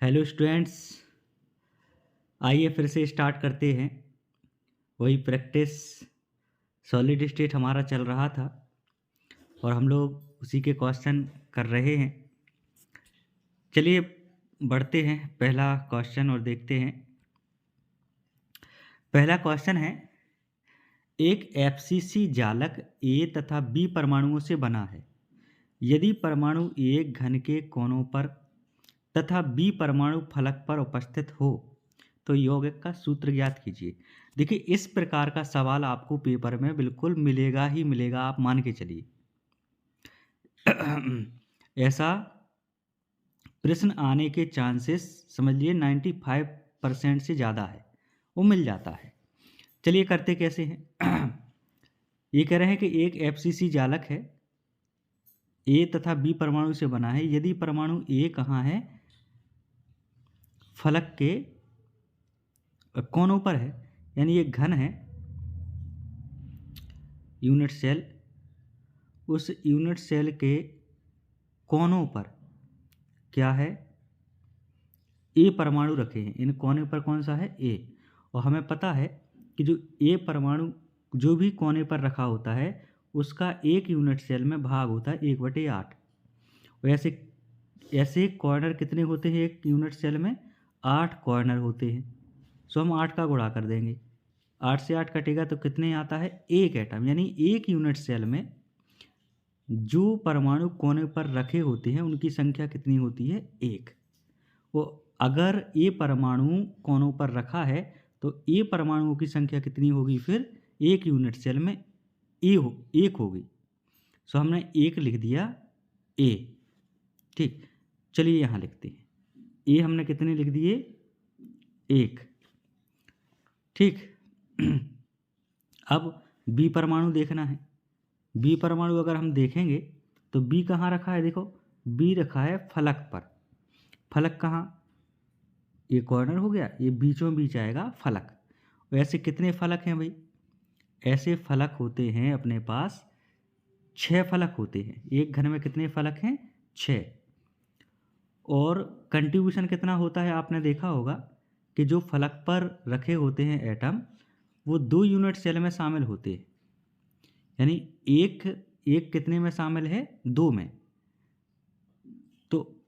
Hello students, आइए फिर से स्टार्ट करते हैं। वही प्रैक्टिस सॉलिड स्टेट हमारा चल रहा था और हम लोग उसी के क्वेश्चन कर रहे हैं। चलिए बढ़ते हैं पहला क्वेश्चन और देखते हैं। पहला क्वेश्चन है, एक एफसीसी जालक ए तथा बी परमाणुओं से बना है। यदि परमाणु एक घन के कोनों पर तथा बी परमाणु फलक पर उपस्थित हो तो यौगिक का सूत्र ज्ञात कीजिए। देखिए, इस प्रकार का सवाल आपको पेपर में बिल्कुल मिलेगा ही मिलेगा, आप मान के चलिए। ऐसा प्रश्न आने के चांसेस समझिए 95% से ज़्यादा है, वो मिल जाता है। चलिए करते कैसे हैं। ये कह रहे हैं कि एक एफसीसी जालक है, ए तथा बी परमाणु से बना है। यदि परमाणु ए कहाँ है, फलक के कोनों पर है, यानी ये घन है, यूनिट सेल, उस यूनिट सेल के कोनों पर क्या है, ए परमाणु रखे हैं। इन कोने पर कौन सा है, ए। और हमें पता है कि जो ए परमाणु जो भी कोने पर रखा होता है उसका एक यूनिट सेल में भाग होता है 1/8। और ऐसे ऐसे कॉर्नर कितने होते हैं एक यूनिट सेल में, 8 कॉर्नर होते हैं। सो हम 8 का गुणा कर देंगे, 8 से 8 कटेगा तो कितने आता है, एक एटम। यानी एक यूनिट सेल में जो परमाणु कोने पर रखे होते हैं उनकी संख्या कितनी होती है, एक। वो अगर ए परमाणु कोनों पर रखा है तो ए परमाणुओं की संख्या कितनी होगी, फिर एक यूनिट सेल में एक होगी। सो हमने एक लिख दिया, ए। ठीक, चलिए यहाँ लिखते हैं, ए हमने कितने लिख दिए, एक। ठीक। अब बी परमाणु देखना है। बी परमाणु अगर हम देखेंगे तो बी कहाँ रखा है, देखो बी रखा है फलक पर। फलक कहाँ, ये कॉर्नर हो गया, ये बीचों बीच आएगा फलक। वैसे कितने फलक हैं भाई, ऐसे फलक होते हैं अपने पास 6 फलक होते हैं। एक घन में कितने फलक हैं, 6। और कंट्रीब्यूशन कितना होता है, आपने देखा होगा कि जो फलक पर रखे होते हैं एटम वो 2 यूनिट सेल में शामिल होते हैं। यानी एक एक कितने में शामिल है, 2 में। तो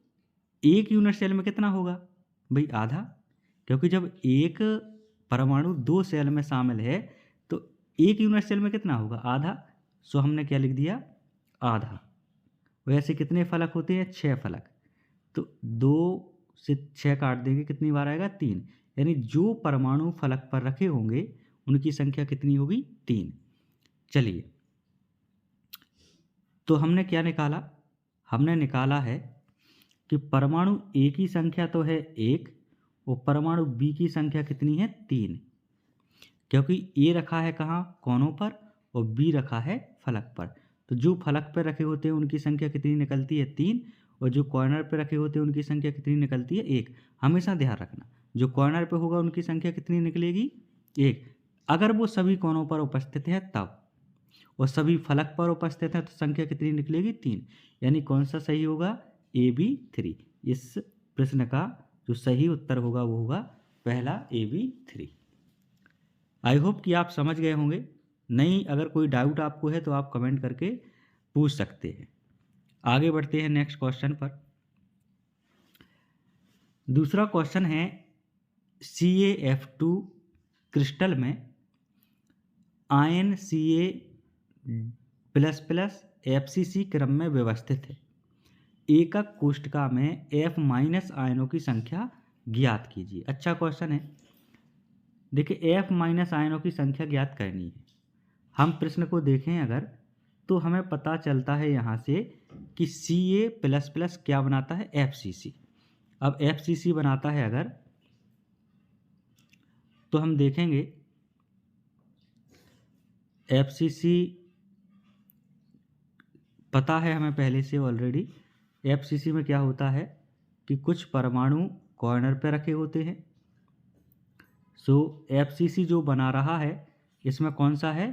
एक यूनिट सेल में कितना होगा भाई, आधा। क्योंकि जब एक परमाणु 2 सेल में शामिल है तो एक यूनिट सेल में कितना होगा, आधा। सो हमने क्या लिख दिया, आधा। वैसे कितने फलक होते हैं, 6 फलक। तो 2 से 6 काट देंगे, कितनी बार आएगा, 3। यानी जो परमाणु फलक पर रखे होंगे उनकी संख्या कितनी होगी, 3। चलिए, तो हमने क्या निकाला, हमने निकाला है कि परमाणु ए की संख्या तो है 1 और परमाणु बी की संख्या कितनी है, 3। क्योंकि ए रखा है कहाँ, कोनों पर, और बी रखा है फलक पर। तो जो फलक पर रखे होते हैं उनकी संख्या कितनी निकलती है, 3। और जो कॉर्नर पर रखे होते हैं उनकी संख्या कितनी निकलती है, 1। हमेशा ध्यान रखना, जो कॉर्नर पर होगा उनकी संख्या कितनी निकलेगी, 1। अगर वो सभी कोनों पर उपस्थित है तब, और सभी फलक पर उपस्थित है तो संख्या कितनी निकलेगी, 3। यानी कौन सा सही होगा, AB3। इस प्रश्न का जो सही उत्तर होगा वो होगा पहला, AB3। आई होप कि आप समझ गए होंगे। नहीं, अगर कोई डाउट आपको है तो आप कमेंट करके पूछ सकते हैं। आगे बढ़ते हैं नेक्स्ट क्वेश्चन पर। दूसरा क्वेश्चन है, CaF2 क्रिस्टल में आयन Ca++ FCC क्रम में व्यवस्थित है। एकक कोष्ठका में F- आयनों की संख्या ज्ञात कीजिए। अच्छा क्वेश्चन है। देखिए, F- आयनों की संख्या ज्ञात करनी है। हम प्रश्न को देखें अगर, तो हमें पता चलता है यहाँ से कि Ca++ क्या बनाता है, FCC। अब FCC बनाता है अगर, तो हम देखेंगे FCC पता है हमें पहले से ऑलरेडी। FCC में क्या होता है कि कुछ परमाणु कॉर्नर पे रखे होते हैं। सो FCC जो बना रहा है इसमें कौन सा है,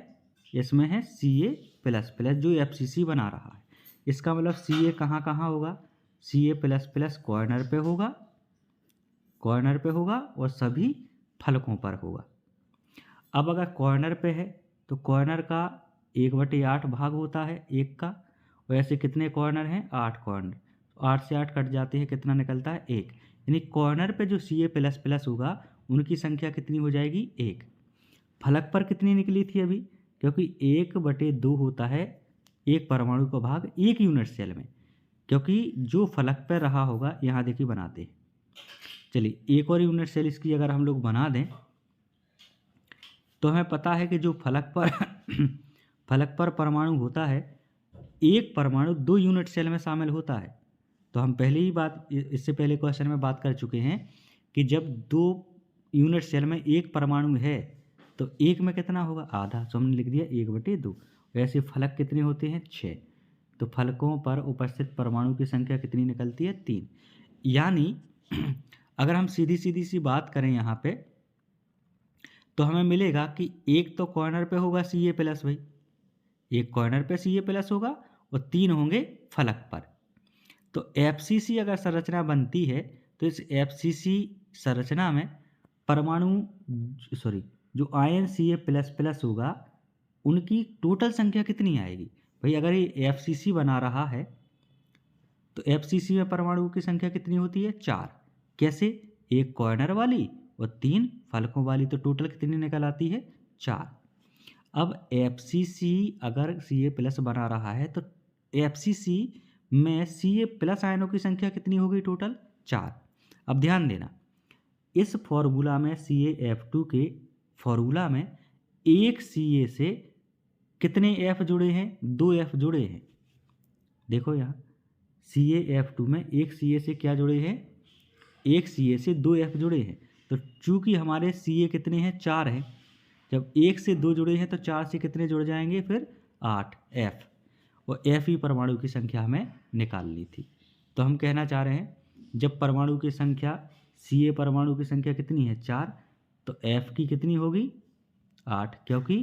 इसमें है Ca++, जो FCC बना रहा है। इसका मतलब Ca कहाँ कहाँ होगा, Ca++ कॉर्नर पे होगा कॉर्नर पे होगा और सभी फलकों पर होगा। अब अगर कॉर्नर पे है तो कॉर्नर का 1/8 भाग होता है 1 का, और ऐसे कितने कॉर्नर हैं? 8 कॉर्नर। 8 से 8 कट जाते हैं, कितना निकलता है? 1। यानी कॉर्नर पे जो Ca++ होगा उनकी संख्या कितनी हो जाएगी? 1। फलक पर कितनी निकली थी अभी? क्योंकि 1/2 होता है एक परमाणु का भाग एक यूनिट सेल में, क्योंकि जो फलक पर रहा होगा, यहाँ देखिए बनाते हैं। चलिए एक और यूनिट सेल इसकी अगर हम लोग बना दें तो हमें पता है कि जो फलक पर फलक पर परमाणु होता है, एक परमाणु 2 यूनिट सेल में शामिल होता है। तो हम पहले ही इससे पहले क्वेश्चन में बात कर चुके हैं कि जब 2 यूनिट सेल में एक परमाणु है तो एक में कितना होगा? आधा। तो हमने लिख दिया 1/2। वैसे फलक कितने होते हैं? 6। तो फलकों पर उपस्थित परमाणु की संख्या कितनी निकलती है? 3। यानी अगर हम सीधी सीधी सी बात करें यहाँ पे तो हमें मिलेगा कि एक तो कॉर्नर पे होगा Ca+, भाई एक कॉर्नर पे Ca+ होगा और 3 होंगे फलक पर। तो FCC अगर संरचना बनती है तो इस FCC संरचना में परमाणु जो आयन Ca++ होगा उनकी टोटल संख्या कितनी आएगी? भाई अगर ये FCC बना रहा है तो FCC में परमाणुओं की संख्या कितनी होती है? 4। कैसे? एक कॉर्नर वाली और 3 फलकों वाली, तो टोटल कितनी निकल आती है? 4। अब FCC अगर Ca+ बना रहा है तो FCC में Ca+ आयनों की संख्या कितनी होगी टोटल? 4। अब ध्यान देना, इस फॉर्मूला में CaF2 के फॉर्मूला में एक Ca से कितने F जुड़े हैं? 2 F जुड़े हैं। देखो यहाँ CaF2 में एक Ca से क्या जुड़े हैं? एक Ca से 2 F जुड़े हैं। तो चूंकि हमारे Ca कितने हैं? 4 हैं। जब 1 से 2 जुड़े हैं तो 4 से कितने जुड़ जाएंगे? फिर 8 F, और F ही परमाणु की संख्या हमें निकालनी थी। तो हम कहना चाह रहे हैं जब परमाणु की संख्या Ca परमाणु की संख्या कितनी है? 4, तो F की कितनी होगी? 8, क्योंकि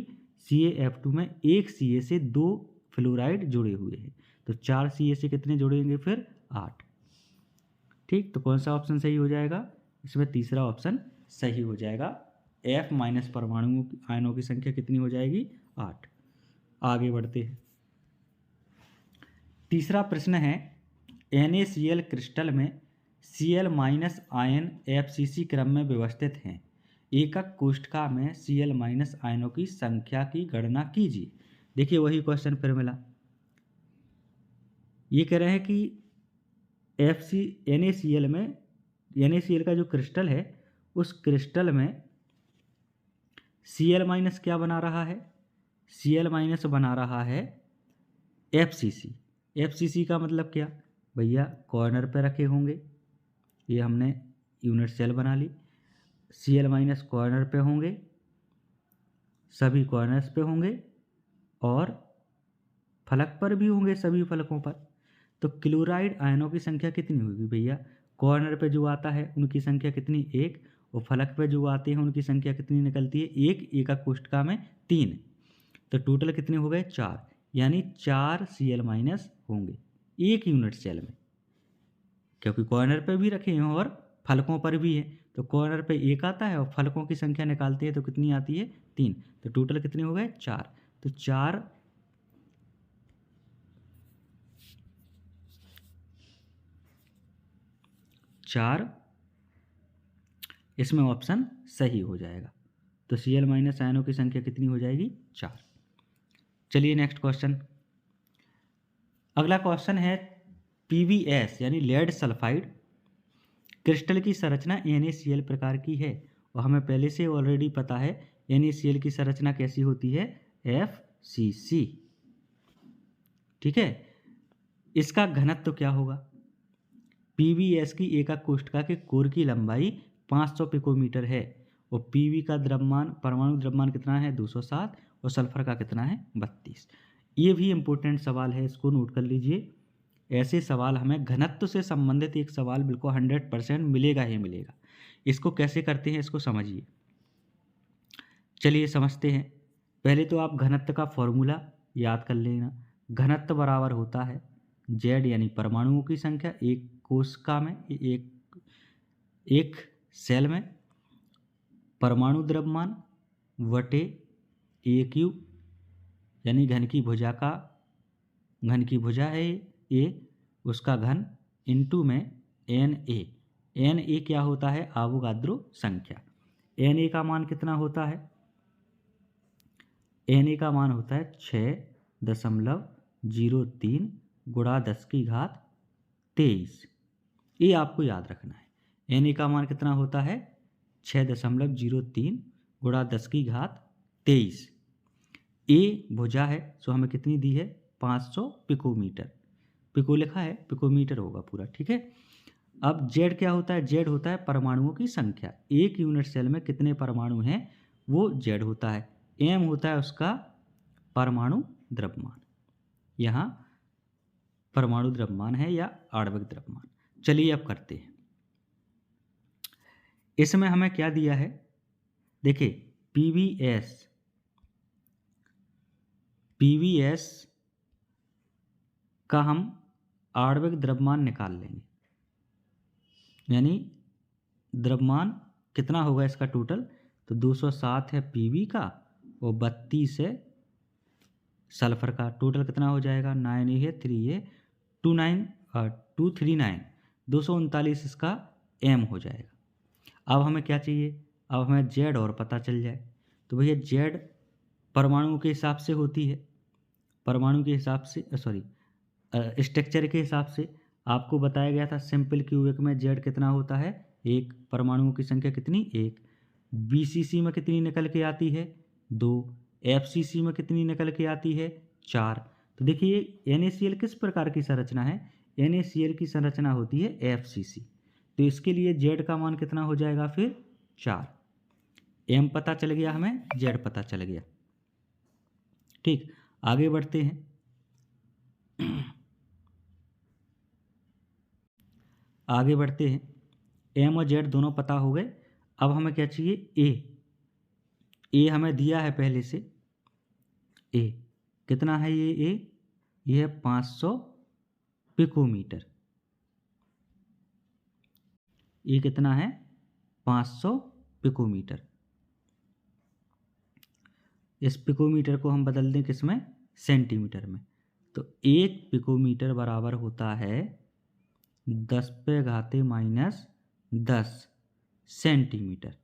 CaF2 में एक Ca से 2 फ्लोराइड जुड़े हुए हैं। तो 4 Ca से कितने जुड़ेंगे? फिर 8। ठीक, तो कौन सा ऑप्शन सही हो जाएगा? इसमें तीसरा ऑप्शन सही हो जाएगा। F- परमाणुओं आयनों की संख्या कितनी हो जाएगी? 8। आगे बढ़ते हैं। तीसरा प्रश्न है NaCl क्रिस्टल में Cl- आयन FCC क्रम में व्यवस्थित हैं। एकक कोष्ठका में Cl- आयनों की संख्या की गणना कीजिए। देखिए वही क्वेश्चन फिर मिला। ये कह रहे हैं कि NaCl में NaCl का जो क्रिस्टल है उस क्रिस्टल में Cl- क्या बना रहा है? Cl- बना रहा है FCC। FCC का मतलब क्या? भैया कॉर्नर पे रखे होंगे, ये हमने यूनिट सेल बना ली। Cl- कॉर्नर पे होंगे, सभी कॉर्नर्स पे होंगे और फलक पर भी होंगे, सभी फलकों पर। तो क्लोराइड आयनों की संख्या कितनी होगी भैया? कॉर्नर पे जो आता है उनकी संख्या कितनी? 1, और फलक पे जो आते हैं उनकी संख्या कितनी निकलती है? 1, एकक कोष्ठका में 3। तो टोटल कितने हो गए? 4। यानी 4 Cl- होंगे एक यूनिट सेल में, क्योंकि कॉर्नर पे भी रखे हैं और फलकों पर भी है। तो कॉर्नर पे 1 आता है और फलकों की संख्या निकालते हैं तो कितनी आती है? 3। तो टोटल कितने हो गए? 4। तो 4 इसमें ऑप्शन सही हो जाएगा। तो Cl- आयनों की संख्या कितनी हो जाएगी? 4। चलिए नेक्स्ट क्वेश्चन। अगला क्वेश्चन है PbS यानी लेड सल्फाइड क्रिस्टल की संरचना NaCl प्रकार की है, और हमें पहले से ऑलरेडी पता है NaCl की संरचना कैसी होती है? FCC। ठीक है, इसका घनत्व क्या होगा? PbS की एकक कोष्ठका के कोर की लंबाई 500 पिकोमीटर है और Pb का द्रव्यमान, परमाणु द्रव्यमान कितना है? 207, और सल्फर का कितना है? 32। ये भी इम्पोर्टेंट सवाल है, इसको नोट कर लीजिए। ऐसे सवाल हमें घनत्व से संबंधित एक सवाल बिल्कुल 100% मिलेगा ही मिलेगा। इसको कैसे करते हैं इसको समझिए। चलिए समझते हैं। पहले तो आप घनत्व का फॉर्मूला याद कर लेना। घनत्व बराबर होता है Z यानी परमाणुओं की संख्या एक कोशिका में, एक सेल में परमाणु द्रव्यमान बटे AQ, यानी घन की भुजा है ये, उसका घन इनटू में Na। Na क्या होता है? अवोगाद्रो संख्या। Na का मान कितना होता है? Na का मान होता है 6.03 गुणा 10⁻23। ये आपको याद रखना है। Na का मान कितना होता है? 6.03 गुणा 10⁻23। A भुजा है, सो हमें कितनी दी है? 500 पिकोमीटर। पिको लिखा है, पिकोमीटर होगा पूरा, ठीक है। अब Z क्या होता है? Z होता है परमाणुओं की संख्या। एक यूनिट सेल में कितने परमाणु हैं वो Z होता है। M होता है उसका परमाणु द्रव्यमान। यहाँ परमाणु द्रव्यमान है या आणविक द्रव्यमान। चलिए अब करते हैं। इसमें हमें क्या दिया है? देखिए पीवीएस का हम आणविक द्रव्यमान निकाल लेंगे, यानी द्रव्यमान कितना होगा इसका टोटल? तो 207 है पीवी का और 32 है सल्फर का। टोटल कितना हो जाएगा? 9 है 3 है 239 239 इसका एम हो जाएगा। अब हमें क्या चाहिए? अब हमें जेड और पता चल जाए। तो भैया जेड परमाणु के हिसाब से होती है, परमाणु के हिसाब से स्ट्रक्चर के हिसाब से आपको बताया गया था। सिंपल क्यूबिक में जेड कितना होता है? एक। परमाणुओं की संख्या कितनी? एक। बीसीसी में कितनी निकल के आती है? 2। एफसीसी में कितनी निकल के आती है? 4। तो देखिए NaCl किस प्रकार की संरचना है? NaCl की संरचना होती है एफसीसी। तो इसके लिए जेड का मान कितना हो जाएगा फिर? 4। एम पता चल गया हमें, जेड पता चल गया। ठीक, आगे बढ़ते हैं। आगे बढ़ते हैं। एम और जेड दोनों पता हो गए। अब हमें क्या चाहिए? ए हमें दिया है पहले से। ए कितना है? ये है 500 पिकोमीटर। ये कितना है? 500 पिकोमीटर। इस पिकोमीटर को हम बदल दें किसमें? सेंटीमीटर में। तो 1 पिकोमीटर बराबर होता है 10⁻⁻10 सेंटीमीटर।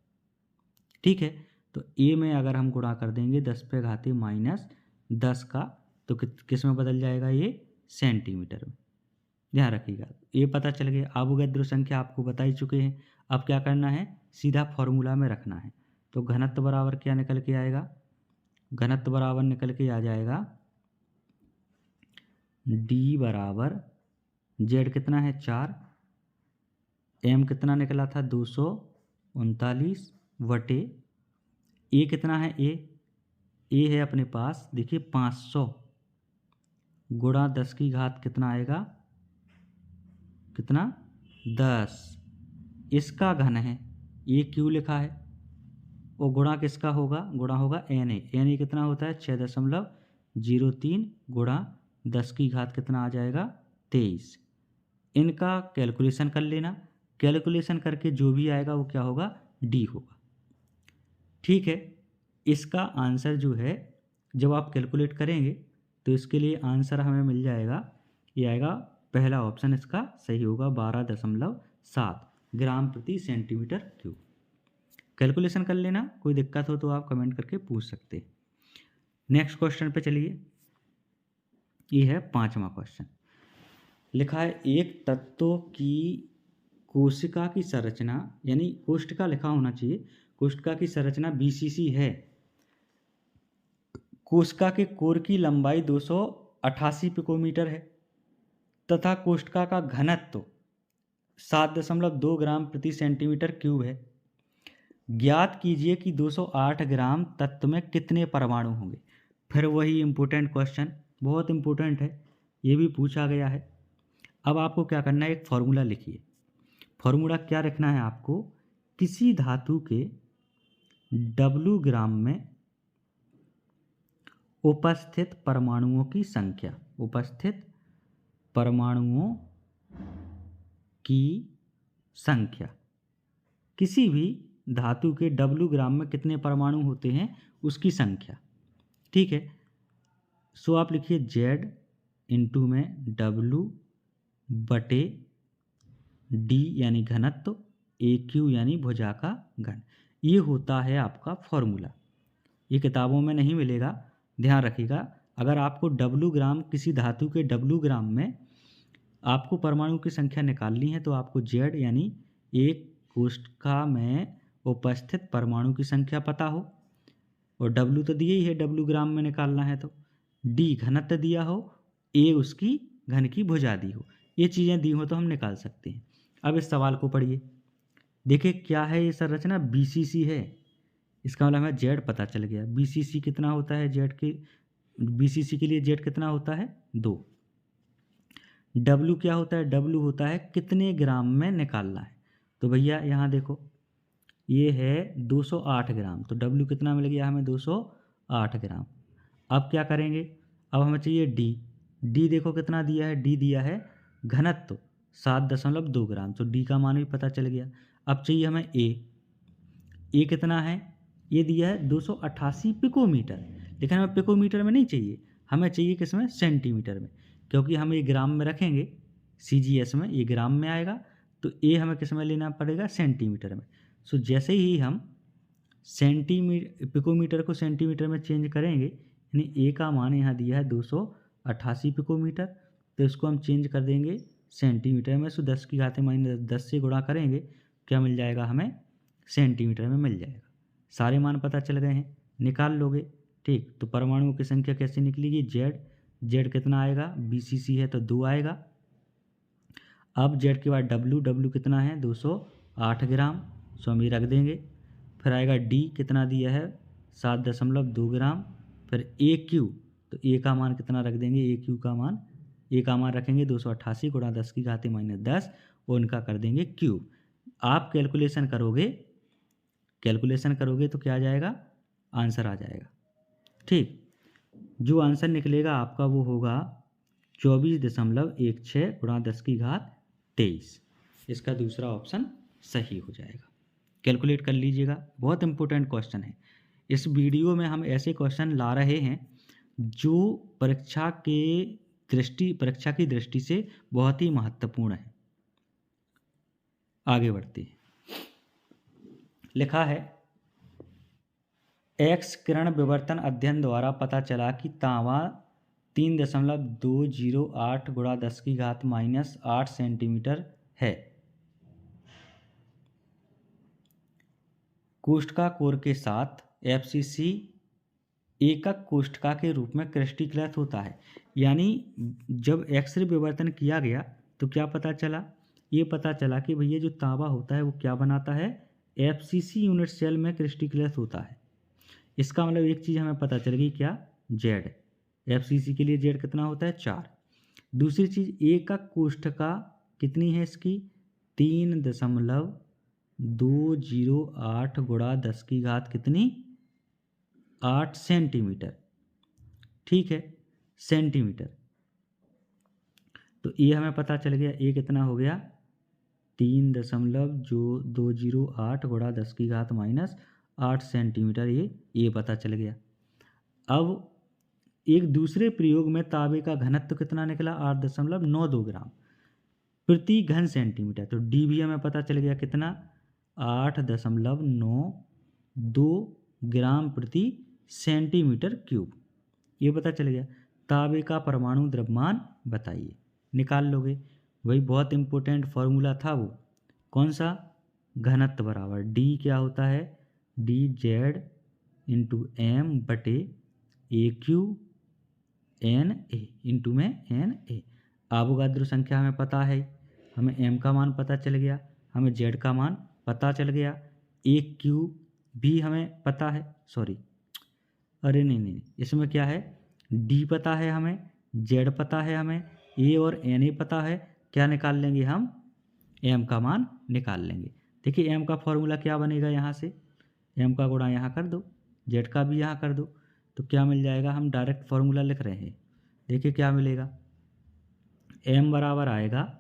ठीक है, तो ए में अगर हम गुणा कर देंगे 10⁻⁻10 का, तो किस में बदल जाएगा? ये सेंटीमीटर में। ध्यान रखिएगा, ये पता चल गया। अवोगाद्रो संख्या आपको बता ही चुके हैं। अब क्या करना है? सीधा फॉर्मूला में रखना है। तो घनत्व बराबर क्या निकल के आएगा? घनत्व बराबर निकल के आ जाएगा डी बराबर जेड कितना है? 4। एम कितना निकला था? 239 वटे ए कितना है? ए है अपने पास, देखिए 500 गुणा 10⁻, कितना आएगा? कितना? 10। इसका घन है, ये क्यों लिखा है? और गुणा किसका होगा? गुणा होगा Na कितना होता है? 6.03 गुणा 10⁻, कितना आ जाएगा? 23। इनका कैलकुलेशन कर लेना। कैलकुलेशन करके जो भी आएगा वो क्या होगा? डी होगा। ठीक है, इसका आंसर जो है जब आप कैलकुलेट करेंगे तो इसके लिए आंसर हमें मिल जाएगा, ये आएगा पहला ऑप्शन इसका सही होगा, 12.7 ग्राम प्रति सेंटीमीटर क्यूब। कैलकुलेशन कर लेना, कोई दिक्कत हो तो आप कमेंट करके पूछ सकते हैं। नेक्स्ट क्वेश्चन पे चलिए। ये है 5वां क्वेश्चन। लिखा है एक तत्व की कोशिका की संरचना, यानी कोशिका लिखा होना चाहिए, कोशिका की संरचना BCC है। कोशिका के कोर की लंबाई 288 पिकोमीटर है तथा कोशिका का घनत्व 7.2 ग्राम प्रति सेंटीमीटर क्यूब है। ज्ञात कीजिए कि 208 ग्राम तत्व में कितने परमाणु होंगे। फिर वही इम्पोर्टेंट क्वेश्चन, बहुत इम्पोर्टेंट है, ये भी पूछा गया है। अब आपको क्या करना है? एक फॉर्मूला लिखिए। फॉर्मूला क्या रखना है आपको? किसी धातु के W ग्राम में उपस्थित परमाणुओं की संख्या, उपस्थित परमाणुओं की संख्या किसी भी धातु के W ग्राम में कितने परमाणु होते हैं उसकी संख्या। ठीक है, सो आप लिखिए Z इंटू में W बटे D यानी घनत्व, AQ यानी भुजा का घन। ये होता है आपका फॉर्मूला। ये किताबों में नहीं मिलेगा, ध्यान रखिएगा। अगर आपको W ग्राम, किसी धातु के W ग्राम में आपको परमाणु की संख्या निकालनी है तो आपको Z यानी एक कोष्ठका में उपस्थित परमाणु की संख्या पता हो, और W तो दिए ही है, W ग्राम में निकालना है तो D घनत्व दिया हो, A उसकी घन की भुजा दी हो, ये चीज़ें दी हो तो हम निकाल सकते हैं। अब इस सवाल को पढ़िए, देखिए क्या है ये संरचना, BCC है, इसका मतलब हमें Z पता चल गया। BCC कितना होता है, Z के BCC के लिए Z कितना होता है 2। W क्या होता है, W होता है कितने ग्राम में निकालना है। तो भैया यहाँ देखो ये है 208 ग्राम, तो W कितना मिल गया हमें 208 ग्राम। अब क्या करेंगे, अब हमें चाहिए D देखो कितना दिया है, D दिया है घनत्व 7.2 ग्राम, तो D का मान भी पता चल गया। अब चाहिए हमें A कितना है, ये दिया है 288 पिकोमीटर, लेकिन हमें पिकोमीटर में नहीं चाहिए, हमें चाहिए किसमें, सेंटीमीटर में, क्योंकि हम ये ग्राम में रखेंगे, CGS में ये ग्राम में आएगा, तो A हमें किस में लेना पड़ेगा, सेंटीमीटर में। सो जैसे ही हम पिकोमीटर को सेंटीमीटर में चेंज करेंगे, यानी A का मान यहाँ दिया है 288 पिकोमीटर, तो इसको हम चेंज कर देंगे सेंटीमीटर में। सो 10 की घात -10 से गुणा करेंगे, क्या मिल जाएगा हमें, सेंटीमीटर में मिल जाएगा। सारे मान पता चल गए हैं, निकाल लोगे। ठीक, तो परमाणुओं की संख्या कैसे निकलेगी, Z कितना आएगा, BCC है तो 2 आएगा। अब Z के बाद W कितना है 208 ग्राम, सो हम ये रख देंगे। फिर आएगा D कितना दिया है 7.2 ग्राम। फिर AQ, तो A का मान कितना रख देंगे, AQ का मान, A का मान रखेंगे 288 गुणा 10 की घात -10, और उनका कर देंगे क्यूब। आप कैलकुलेशन करोगे तो क्या आ जाएगा, आंसर आ जाएगा। ठीक, जो आंसर निकलेगा आपका वो होगा 24.16 गुणा 10 की घात 23। इसका दूसरा ऑप्शन सही हो जाएगा। कैलकुलेट कर लीजिएगा, बहुत इंपॉर्टेंट क्वेश्चन है। इस वीडियो में हम ऐसे क्वेश्चन ला रहे हैं जो परीक्षा की दृष्टि से बहुत ही महत्वपूर्ण है। आगे बढ़ते हैं, लिखा है एक्स किरण विवर्तन अध्ययन द्वारा पता चला कि तांबा 3.208 गुणा 10 की घात -8 सेंटीमीटर है। कोष्ठका कोर के साथ FCC एकक कोष्ठका के रूप में क्रिस्टलीकृत होता है। यानी जब एक्सरे विवर्तन किया गया तो क्या पता चला, ये पता चला कि भैया जो तांबा होता है वो क्या बनाता है, FCC यूनिट सेल में क्रिस्टलीकृत होता है। इसका मतलब एक चीज़ हमें पता चल गई, क्या, Z, FCC के लिए Z कितना होता है 4। दूसरी चीज़ एकक कोष्ठका कितनी है इसकी, 3.208 गुणा 10 की घात कितनी, 8 सेंटीमीटर। ठीक है, सेंटीमीटर, तो ये हमें पता चल गया, ये कितना हो गया 3.208 गुणा 10 की घात -8 सेंटीमीटर, ये पता चल गया। अब एक दूसरे प्रयोग में तांबे का घनत्व कितना निकला, 8.92 ग्राम प्रति घन सेंटीमीटर। तो D भी हमें पता चल गया कितना, 8.92 ग्राम प्रति सेंटीमीटर क्यूब, ये पता चल गया। तांबे का परमाणु द्रव्यमान बताइए, निकाल लोगे। वही बहुत इंपॉर्टेंट फॉर्मूला था वो, कौन सा, घनत्व बराबर D क्या होता है, DZ इंटू M बटे AQ NA इंटू में NA। अवोगाद्रो संख्या हमें पता है, हमें M का मान पता चल गया, हमें Z का मान पता चल गया, AQ भी हमें पता है, सॉरी अरे नहीं, इसमें क्या है, D पता है हमें, Z पता है हमें, A और NA पता है। क्या निकाल लेंगे हम, M का मान निकाल लेंगे। देखिए M का फॉर्मूला क्या बनेगा, यहाँ से M का गुणा यहाँ कर दो, Z का भी यहाँ कर दो, तो क्या मिल जाएगा, हम डायरेक्ट फॉर्मूला लिख रहे हैं। देखिए क्या मिलेगा, M बराबर आएगा,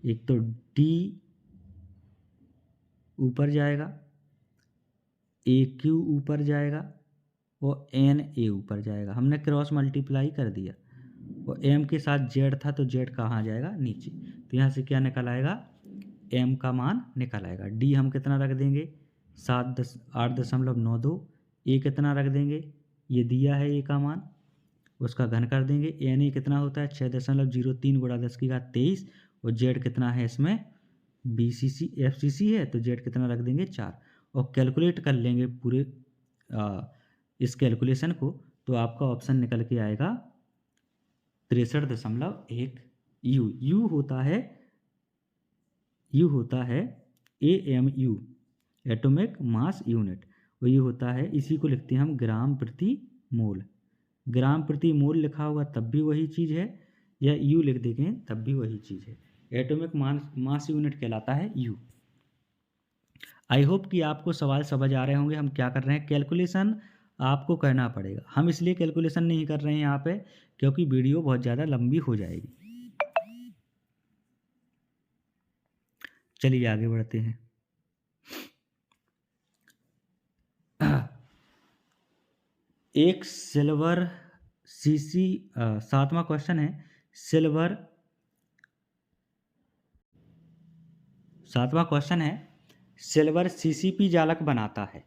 एक तो D ऊपर जाएगा, ए क्यू ऊपर जाएगा और एन ए ऊपर जाएगा। हमने क्रॉस मल्टीप्लाई कर दिया और एम के साथ जेड था तो जेड कहाँ जाएगा, नीचे। तो यहाँ से क्या निकल आएगा, एम का मान निकल आएगा। डी हम कितना रख देंगे, 8.92। ए कितना रख देंगे, ये दिया है ए का मान, उसका घन कर देंगे। एन ए कितना होता है 6.03 × 10⁻23 और जेड कितना है इसमें, BCC FCC है तो जेड कितना रख देंगे 4 और कैलकुलेट कर लेंगे पूरे इस कैलकुलेशन को। तो आपका ऑप्शन निकल के आएगा 63.1 यू। यू होता है AMU, एटॉमिक मास यूनिट। और ये होता है, इसी को लिखते हैं हम ग्राम प्रति मोल। ग्राम प्रति मोल लिखा होगा तब भी वही चीज़ है, या यू लिख देंगे तब भी वही चीज़ है। एटॉमिक मास यूनिट कहलाता है यू। आई होप कि आपको सवाल समझ आ रहे होंगे। हम क्या कर रहे हैं, कैलकुलेशन आपको करना पड़ेगा। हम इसलिए कैलकुलेशन नहीं कर रहे हैं यहाँ पे क्योंकि वीडियो बहुत ज़्यादा लंबी हो जाएगी। चलिए आगे बढ़ते हैं। एक सिल्वर सीसी 7वां क्वेश्चन है। सातवां क्वेश्चन है, सिल्वर CCP जालक बनाता है।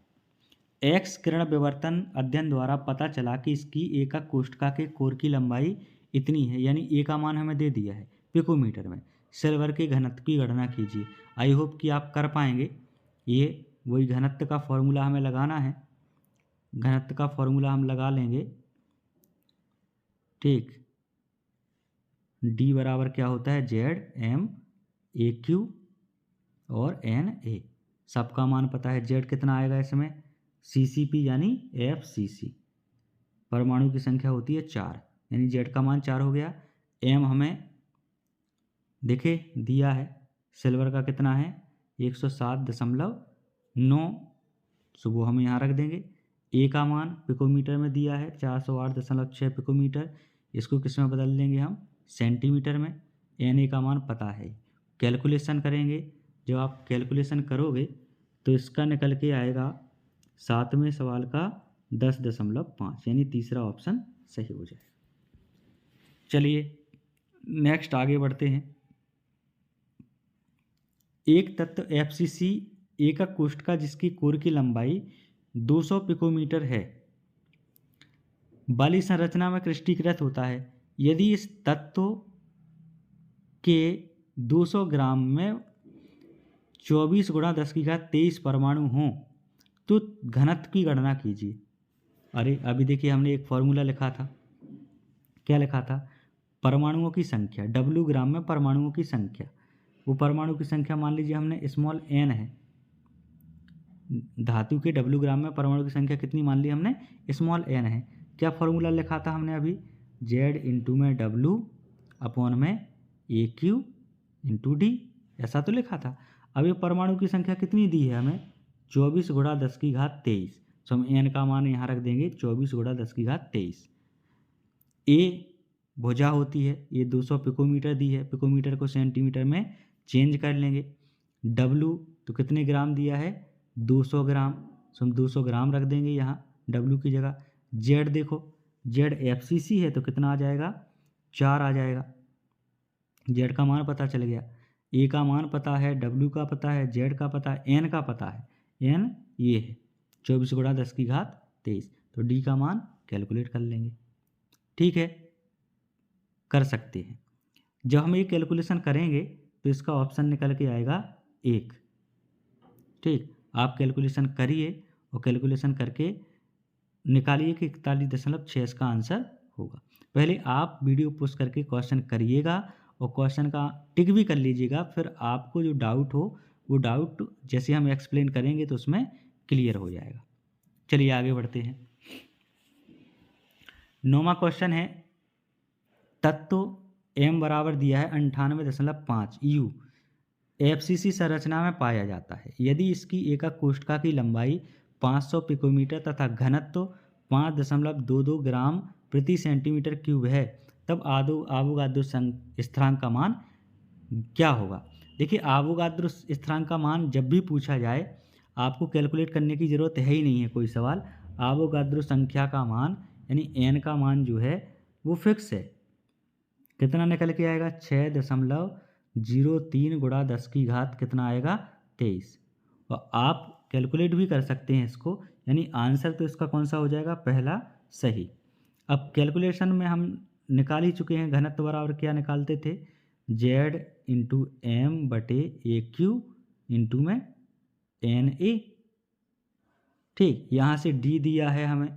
एक्स किरण विवर्तन अध्ययन द्वारा पता चला कि इसकी एकक कोष्ठका के कोर की लंबाई इतनी है, यानी ए का मान हमें दे दिया है पिकोमीटर में। सिल्वर के घनत्व की गणना कीजिए। आई होप कि आप कर पाएंगे। ये वही घनत्व का फॉर्मूला हमें लगाना है, घनत्व का फॉर्मूला हम लगा लेंगे। ठीक, डी बराबर क्या होता है, ZMAQ और NA। सबका मान पता है। जेड कितना आएगा इसमें, CCP यानी FCC। परमाणु की संख्या होती है 4, यानी जेड का मान 4 हो गया। एम हमें देखे दिया है, सिल्वर का कितना है 107.9, सो वो हम यहाँ रख देंगे। ए का मान पिकोमीटर में दिया है 408.6 पिकोमीटर, इसको किस में बदल देंगे हम, सेंटीमीटर में। NA का मान पता है। कैलकुलेशन करेंगे, जब आप कैलकुलेशन करोगे तो इसका निकल के आएगा 7वें सवाल का 10.5, यानी तीसरा ऑप्शन सही हो जाएगा। चलिए नेक्स्ट आगे बढ़ते हैं। एक तत्व FCC एकक कोष्ठका जिसकी कोर की लंबाई 200 पिकोमीटर है वाली संरचना में क्रिस्टलीकृत होता है। यदि इस तत्व के 200 ग्राम में 24 × 10⁻23 परमाणु हों तो घनत्व की गणना कीजिए। अरे अभी देखिए, हमने एक फॉर्मूला लिखा था, क्या लिखा था, परमाणुओं की संख्या, W ग्राम में परमाणुओं की संख्या। वो परमाणु की संख्या मान लीजिए हमने स्मॉल n है, धातु के W ग्राम में परमाणु की संख्या कितनी मान ली हमने, स्मॉल n है। क्या फॉर्मूला लिखा था हमने अभी, Z इंटू में W अपॉन में AQ इंटू D, ऐसा तो लिखा था। अब ये परमाणु की संख्या कितनी दी है हमें, 24 × 10⁻23, तो हम n का मान यहाँ रख देंगे 24 × 10⁻23। ए भुजा होती है, ये 200 पिकोमीटर दी है, पिकोमीटर को सेंटीमीटर में चेंज कर लेंगे। W तो कितने ग्राम दिया है, 200 ग्राम, तो हम 200 ग्राम रख देंगे यहाँ W की जगह। Z देखो, Z FCC है तो कितना आ जाएगा, 4 आ जाएगा। Z का मान पता चल गया, A का मान पता है, W का पता है, Z का पता है, N का पता है। N ये है 24 × 10⁻23, तो D का मान कैलकुलेट कर लेंगे। ठीक है, कर सकते हैं। जब हम ये कैलकुलेशन करेंगे तो इसका ऑप्शन निकल के आएगा 1। ठीक, आप कैलकुलेशन करिए और कैलकुलेशन करके निकालिए कि 41.6 इसका आंसर होगा। पहले आप वीडियो पोस्ट करके क्वेश्चन करिएगा और क्वेश्चन का टिक भी कर लीजिएगा, फिर आपको जो डाउट हो वो डाउट जैसे हम एक्सप्लेन करेंगे तो उसमें क्लियर हो जाएगा। चलिए आगे बढ़ते हैं। 9वां क्वेश्चन है, तत्व M बराबर दिया है 98.5 U FCC संरचना में पाया जाता है। यदि इसकी एकक कोष्ठका की लंबाई 500 पिकोमीटर तथा घनत्व 5.22 ग्राम प्रति सेंटीमीटर क्यूब है, तब आवोगाद्रो स्थिरांक का मान क्या होगा। देखिए आवोगाद्रो स्थिरांक का मान जब भी पूछा जाए आपको कैलकुलेट करने की ज़रूरत है ही नहीं है कोई सवाल। आवोगाद्रो संख्या का मान यानी एन का मान जो है वो फिक्स है। कितना निकल के आएगा 6.03 गुणा 10 की घात कितना आएगा 23। और आप कैलकुलेट भी कर सकते हैं इसको, यानी आंसर तो इसका कौन सा हो जाएगा पहला सही। अब कैलकुलेशन में हम निकाल ही चुके हैं, घनत्व बराबर क्या निकालते थे जेड इंटू एम बटे ए क्यू इंटू में एन ए। ठीक, यहाँ से डी दिया है हमें,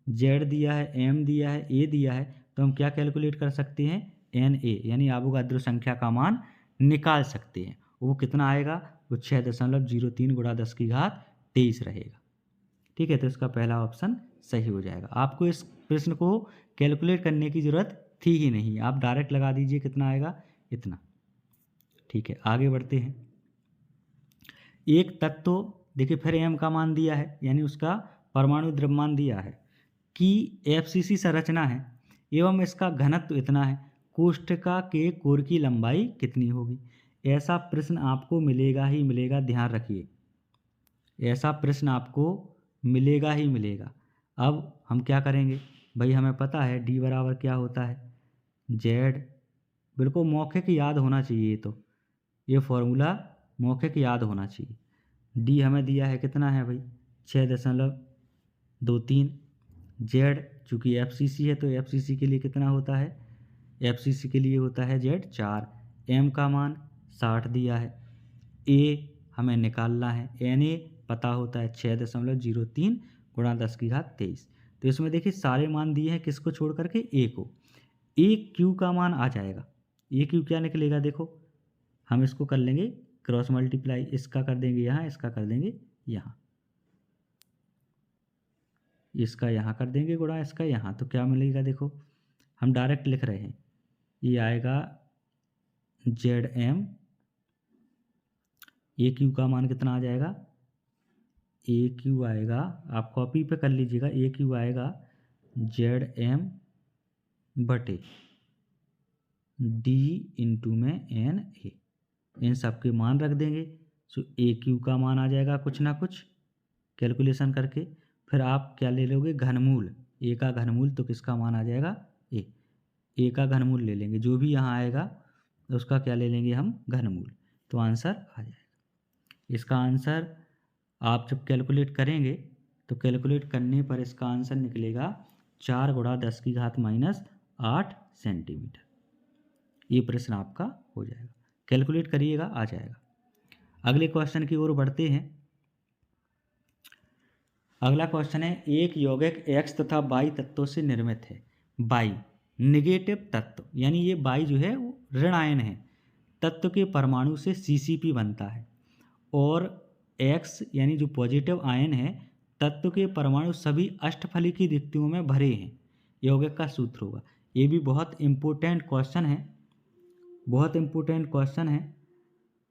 जेड दिया है, एम दिया है, ए दिया है, तो हम क्या कैलकुलेट कर सकते हैं एन ए यानी आवोगाद्रो संख्या का मान निकाल सकते हैं। वो कितना आएगा वो 6.03 गुणा 10 की घात 23 रहेगा। ठीक है, तो इसका पहला ऑप्शन सही हो जाएगा। आपको इस प्रश्न को कैलकुलेट करने की ज़रूरत थी ही नहीं, आप डायरेक्ट लगा दीजिए कितना आएगा इतना। ठीक है, आगे बढ़ते हैं। एक तत्व देखिए फिर एम का मान दिया है यानी उसका परमाणु द्रव्यमान दिया है कि एफसीसी संरचना है एवं इसका घनत्व इतना है, कोष्ठका के कोर की लंबाई कितनी होगी। ऐसा प्रश्न आपको मिलेगा ही मिलेगा, ध्यान रखिए, ऐसा प्रश्न आपको मिलेगा ही मिलेगा। अब हम क्या करेंगे भाई, हमें पता है डी बराबर क्या होता है जेड, बिल्कुल मौखिक याद होना चाहिए, तो ये फॉर्मूला मौखिक याद होना चाहिए। डी हमें दिया है कितना है भाई 6.23, जेड चूँकि एफसीसी है तो एफसीसी के लिए कितना होता है, एफसीसी के लिए होता है जेड 4, एम का मान 60 दिया है, ए हमें निकालना है, एन ए पता होता है 6.03 गुणा 10 की घात 23। तो इसमें देखिए सारे मान दिए हैं किसको छोड़ करके ए को, ए क्यू का मान आ जाएगा। ए क्यू क्या निकलेगा देखो, हम इसको कर लेंगे क्रॉस मल्टीप्लाई, इसका कर देंगे यहाँ, इसका कर देंगे यहाँ, इसका यहाँ कर देंगे गुणा इसका यहाँ, तो क्या मिलेगा देखो, हम डायरेक्ट लिख रहे हैं, ये आएगा जेड एम, ए क्यू का मान कितना आ जाएगा, ए क्यू आएगा, आप कॉपी पे कर लीजिएगा, ए क्यू आएगा जेड एम बटे डी इंटू में एन ए, इन सब के मान रख देंगे। सो ए क्यू का मान आ जाएगा कुछ ना कुछ कैलकुलेशन करके, फिर आप क्या ले लोगे घनमूल, ए का घनमूल, तो किसका मान आ जाएगा ए का घनमूल ले लेंगे, जो भी यहाँ आएगा उसका क्या ले लेंगे हम घनमूल, तो आंसर आ जाएगा। इसका आंसर आप जब कैलकुलेट करेंगे तो कैलकुलेट करने पर इसका आंसर निकलेगा 4 गुणा 10 की घात -8 सेंटीमीटर। ये प्रश्न आपका हो जाएगा, कैलकुलेट करिएगा आ जाएगा। अगले क्वेश्चन की ओर बढ़ते हैं। अगला क्वेश्चन है एक यौगिक x तथा y तत्वों से निर्मित है। y निगेटिव तत्व यानी ये y जो है वो ऋण आयन है, तत्व के परमाणु से CCP बनता है, और x यानी जो पॉजिटिव आयन है तत्व के परमाणु सभी अष्टफलिकी रिक्तियों में भरे हैं। यौगिक का सूत्र होगा। ये भी बहुत इम्पोर्टेंट क्वेश्चन है, बहुत इम्पोर्टेंट क्वेश्चन है,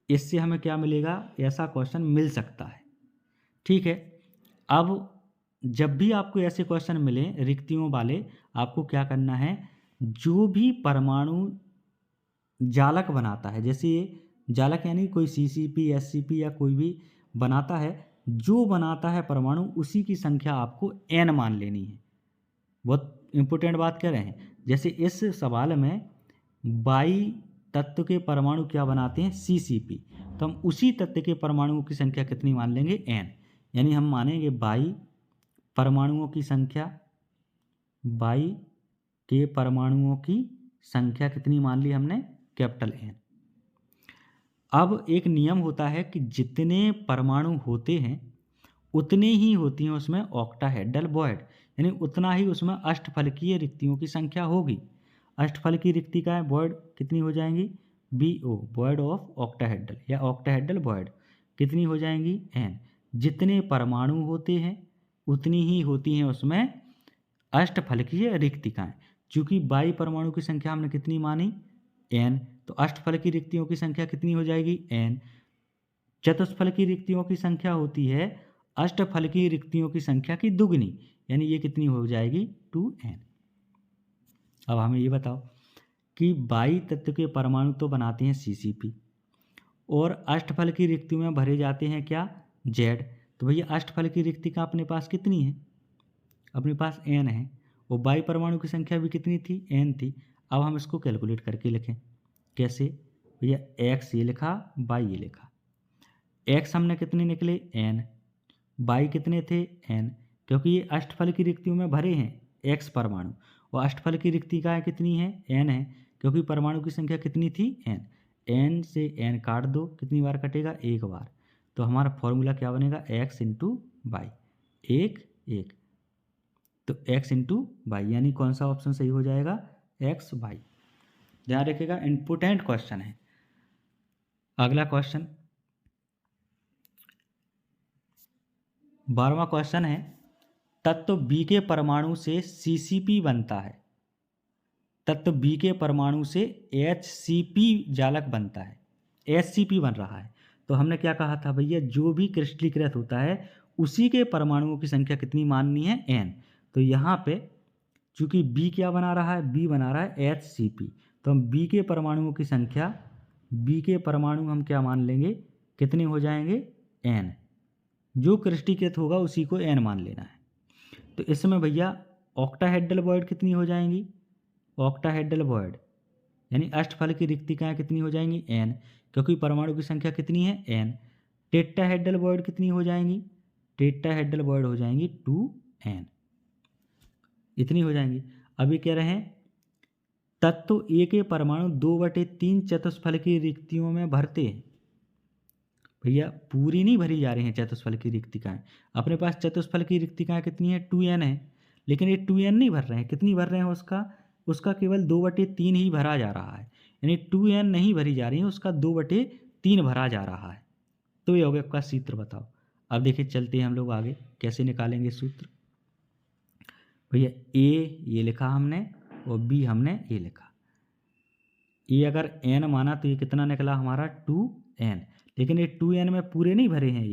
इससे हमें क्या मिलेगा, ऐसा क्वेश्चन मिल सकता है। ठीक है, अब जब भी आपको ऐसे क्वेश्चन मिले रिक्तियों वाले, आपको क्या करना है, जो भी परमाणु जालक बनाता है, जैसे ये जालक यानी कोई CCP SCP या कोई भी बनाता है, जो बनाता है परमाणु उसी की संख्या आपको n मान लेनी है। बहुत इंपॉर्टेंट बात कह रहे हैं। जैसे इस सवाल में बाई तत्व के परमाणु क्या बनाते हैं CCP, तो हम उसी तत्व के परमाणुओं की संख्या कितनी मान लेंगे n, यानी हम मानेंगे बाई परमाणुओं की संख्या, बाई के परमाणुओं की संख्या कितनी मान ली हमने कैपिटल N। अब एक नियम होता है कि जितने परमाणु होते हैं उतने ही होती हैं उसमें ऑक्टाहेड्रल वॉइड, यानी उतना ही उसमें अष्टफलकीय रिक्तियों की संख्या होगी। अष्टफलकीय रिक्ति का है वॉइड कितनी हो जाएंगी BO, वॉइड ऑफ ऑक्टाहेड्रल या ऑक्टाहेड्रल वॉइड कितनी हो जाएंगी N। जितने परमाणु होते हैं उतनी ही होती हैं उसमें अष्टफलकीय रिक्तिकाएं। चूंकि बाई परमाणु की संख्या हमने कितनी मानी n, तो अष्टफलकीय रिक्तियों की संख्या कितनी हो जाएगी n। चतुष्फलकीय रिक्तियों की संख्या होती है अष्टफलकीय रिक्तियों की संख्या की दुगनी, यानी ये कितनी हो जाएगी 2n। अब हमें ये बताओ कि बाई तत्व के परमाणु तो बनाते हैं CCP, और अष्टफल की रिक्तियों में भरे जाते हैं क्या, z। तो भैया अष्टफल की रिक्तिका अपने पास कितनी है, अपने पास n है, और बाई परमाणु की संख्या भी कितनी थी, n थी। अब हम इसको कैलकुलेट करके लिखें, कैसे भैया, x ये लिखा, y ये लिखा। x हमने कितने निकले, n, y कितने थे, n, क्योंकि ये अष्टफल की रिक्तियों में भरे हैं x परमाणु, और अष्टफल की रिक्तिकाएँ कितनी है, n है, क्योंकि परमाणु की संख्या कितनी थी, n। n से n काट दो, कितनी बार कटेगा, एक बार। तो हमारा फॉर्मूला क्या बनेगा, x इंटू वाई, एक एक, तो x इंटू वाई, यानी कौन सा ऑप्शन सही हो जाएगा, x वाई। ध्यान रखिएगा, इम्पोर्टेंट क्वेश्चन है। अगला क्वेश्चन 12वां क्वेश्चन है, तत्व B के परमाणु से CCP बनता है, तत्व B के परमाणु से HCP जालक बनता है, HCP बन रहा है। तो हमने क्या कहा था भैया, जो भी क्रिस्टलीकृत होता है उसी के परमाणुओं की संख्या कितनी माननी है, n। तो यहाँ पे चूंकि B क्या बना रहा है, B बना रहा है HCP, तो हम B के परमाणुओं की संख्या, B के परमाणु हम क्या मान लेंगे, कितने हो जाएंगे, n। जो क्रिस्टलीकृत होगा उसी को n मान लेना है। तो इसमें भैया ऑक्टाहेड्रल वॉइड कितनी हो जाएंगी, ऑक्टाहेड्रल वॉइड यानी अष्टफल की रिक्तिकाएँ कितनी हो जाएंगी, n, क्योंकि परमाणु की संख्या कितनी है, n। टेट्राहेड्रल वॉइड कितनी हो जाएंगी, टेट्राहेड्रल वॉइड हो जाएंगी 2n, इतनी हो जाएंगी। अभी कह रहे हैं तत्व A के परमाणु 2/3 चतुष्फल की रिक्तियों में भरते हैं। भैया पूरी नहीं भरी जा रही हैं चतुष्फल की रिक्तिकाएँ, अपने पास चतुष्फल की रिक्तिकाएँ कितनी है, 2n है, लेकिन ये 2n नहीं भर रहे हैं, कितनी भर रहे हैं, उसका केवल 2/3 ही भरा जा रहा है, यानी 2n नहीं भरी जा रही है, उसका 2/3 भरा जा रहा है। तो ये हो गया आपका सूत्र। बताओ, अब देखिए चलते हैं हम लोग आगे, कैसे निकालेंगे सूत्र। भैया A ये लिखा हमने और B हमने ये लिखा। A अगर n माना तो ये कितना निकला हमारा, 2n, लेकिन ये 2n में पूरे नहीं भरे हैं,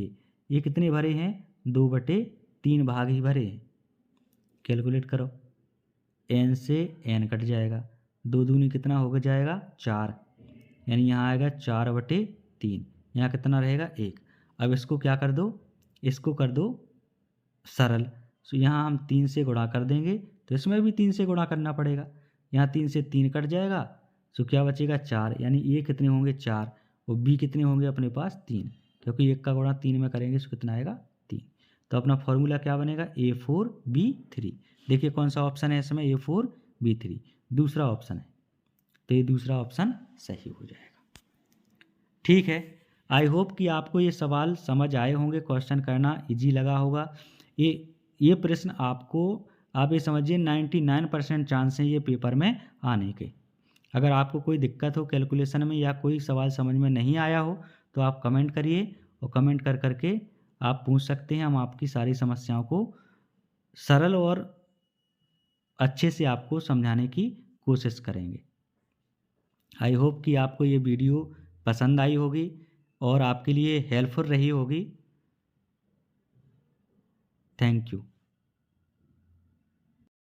ये कितने भरे हैं, 2/3 भाग ही भरे हैं। कैलकुलेट करो, n से n कट जाएगा, 2 दूनी कितना हो जाएगा, 4, यानी यहाँ आएगा 4/3, यहाँ कितना रहेगा, 1। अब इसको क्या कर दो, इसको कर दो सरल, तो यहाँ हम 3 से गुणा कर देंगे, तो इसमें भी 3 से गुणा करना पड़ेगा, यहाँ 3 से 3 कट जाएगा, तो क्या बचेगा, 4, यानी ये कितने होंगे, 4, और B कितने होंगे अपने पास, 3, क्योंकि 1 का गुणा 3 में करेंगे तो कितना आएगा, 3। तो अपना फॉर्मूला क्या बनेगा, A4B3। देखिए कौन सा ऑप्शन है इसमें, A4B3 दूसरा ऑप्शन है, तो ये दूसरा ऑप्शन सही हो जाएगा। ठीक है, आई होप कि आपको ये सवाल समझ आए होंगे, क्वेश्चन करना इजी लगा होगा। ये प्रश्न आपको, आप ये समझिए 99% चांस हैं ये पेपर में आने के। अगर आपको कोई दिक्कत हो कैलकुलेशन में या कोई सवाल समझ में नहीं आया हो तो आप कमेंट करिए, और कमेंट कर करके आप पूछ सकते हैं, हम आपकी सारी समस्याओं को सरल और अच्छे से आपको समझाने की कोशिश करेंगे। आई होप कि आपको ये वीडियो पसंद आई होगी और आपके लिए हेल्पफुल रही होगी। Thank you.